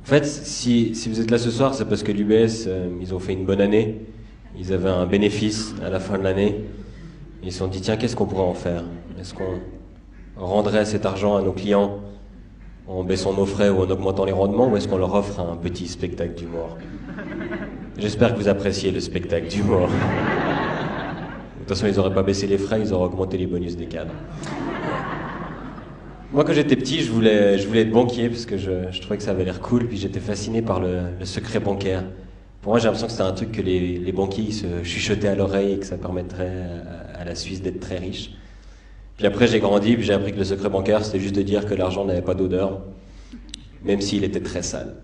En fait, si vous êtes là ce soir, c'est parce que l'UBS, ils ont fait une bonne année. Ils avaient un bénéfice à la fin de l'année. Ils se sont dit, tiens, qu'est-ce qu'on pourrait en faire? Est-ce qu'on rendrait cet argent à nos clients en baissant nos frais ou en augmentant les rendements, ou est-ce qu'on leur offre un petit spectacle d'humour? J'espère que vous appréciez le spectacle d'humour. De toute façon, ils n'auraient pas baissé les frais, ils auraient augmenté les bonus des cadres. Moi, quand j'étais petit, je voulais être banquier parce que je trouvais que ça avait l'air cool, puis j'étais fasciné par le secret bancaire. Pour moi, j'ai l'impression que c'était un truc que les banquiers ils se chuchotaient à l'oreille et que ça permettrait à la Suisse d'être très riche. Puis après, j'ai grandi, puis j'ai appris que le secret bancaire, c'était juste de dire que l'argent n'avait pas d'odeur, même s'il était très sale.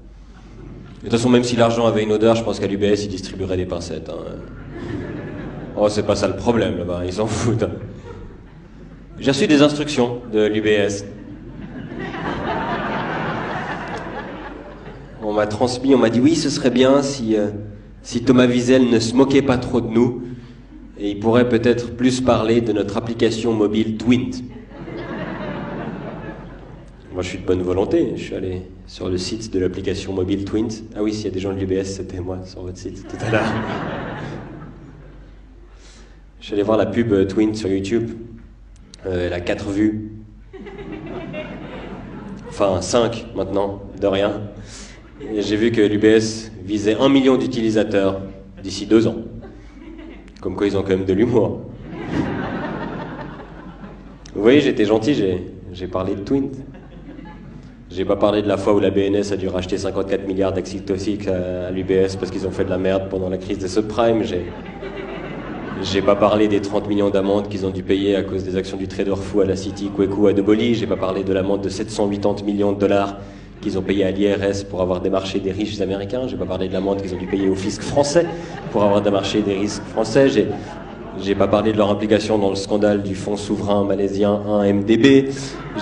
De toute façon, même si l'argent avait une odeur, je pense qu'à l'UBS, ils distribueraient des pincettes. Hein. Oh, c'est pas ça le problème, là-bas, ils s'en foutent. Hein. J'ai reçu des instructions de l'UBS. On m'a transmis, on m'a dit oui, ce serait bien si Thomas Wiesel ne se moquait pas trop de nous, et il pourrait peut-être plus parler de notre application mobile Twint. Moi, je suis de bonne volonté. Je suis allé sur le site de l'application mobile Twint. Ah oui, s'il y a des gens de l'UBS, c'était moi sur votre site tout à l'heure. Je suis allé voir la pub Twint sur YouTube. Elle a 4 vues. Enfin, 5 maintenant, de rien. Et j'ai vu que l'UBS visait 1 million d'utilisateurs d'ici 2 ans. Comme quoi, ils ont quand même de l'humour. Vous voyez, j'étais gentil, j'ai parlé de Twint. J'ai pas parlé de la fois où la BNS a dû racheter 54 milliards d'actifs toxiques à l'UBS parce qu'ils ont fait de la merde pendant la crise des subprimes. J'ai pas parlé des 30 millions d'amendes qu'ils ont dû payer à cause des actions du trader fou à la City, Kweku, à De Boli. J'ai pas parlé de l'amende de 780 millions de dollars qu'ils ont payé à l'IRS pour avoir démarché des riches américains. J'ai pas parlé de l'amende qu'ils ont dû payer au fisc français pour avoir démarché des risques français. J'ai pas parlé de leur implication dans le scandale du fonds souverain malaisien 1MDB.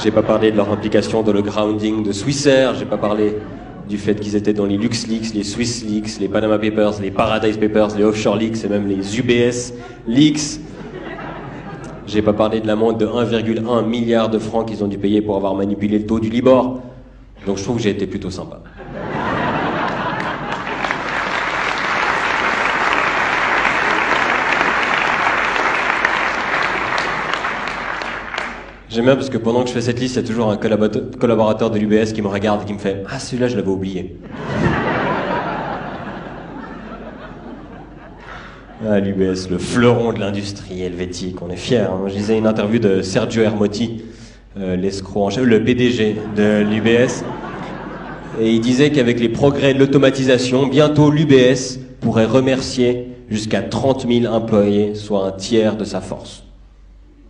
J'ai pas parlé de leur implication dans le grounding de Swissair. J'ai pas parlé du fait qu'ils étaient dans les LuxLeaks, les SwissLeaks, les Panama Papers, les Paradise Papers, les Offshore Leaks et même les UBS Leaks. J'ai pas parlé de l'amende de 1,1 milliard de francs qu'ils ont dû payer pour avoir manipulé le taux du Libor. Donc je trouve que j'ai été plutôt sympa. J'aime bien parce que pendant que je fais cette liste, il y a toujours un collaborateur de l'UBS qui me regarde et qui me fait « Ah, celui-là, je l'avais oublié. » Ah, l'UBS, le fleuron de l'industrie helvétique, on est fiers. Hein. Je lisais une interview de Sergio Ermotti, l'escroc en chef, le PDG de l'UBS, et il disait qu'avec les progrès de l'automatisation, bientôt l'UBS pourrait remercier jusqu'à 30 000 employés, soit un tiers de sa force.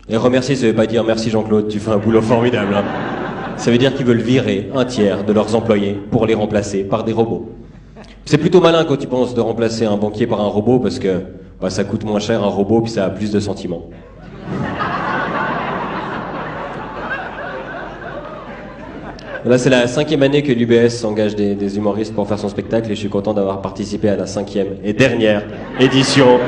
Et remercier, ça veut pas dire merci Jean-Claude, tu fais un boulot formidable. Hein. Ça veut dire qu'ils veulent virer un tiers de leurs employés pour les remplacer par des robots. C'est plutôt malin quand tu penses de remplacer un banquier par un robot parce que ça coûte moins cher un robot puis ça a plus de sentiments. Là, c'est la 5e année que l'UBS engage des humoristes pour faire son spectacle et je suis content d'avoir participé à la 5e et dernière édition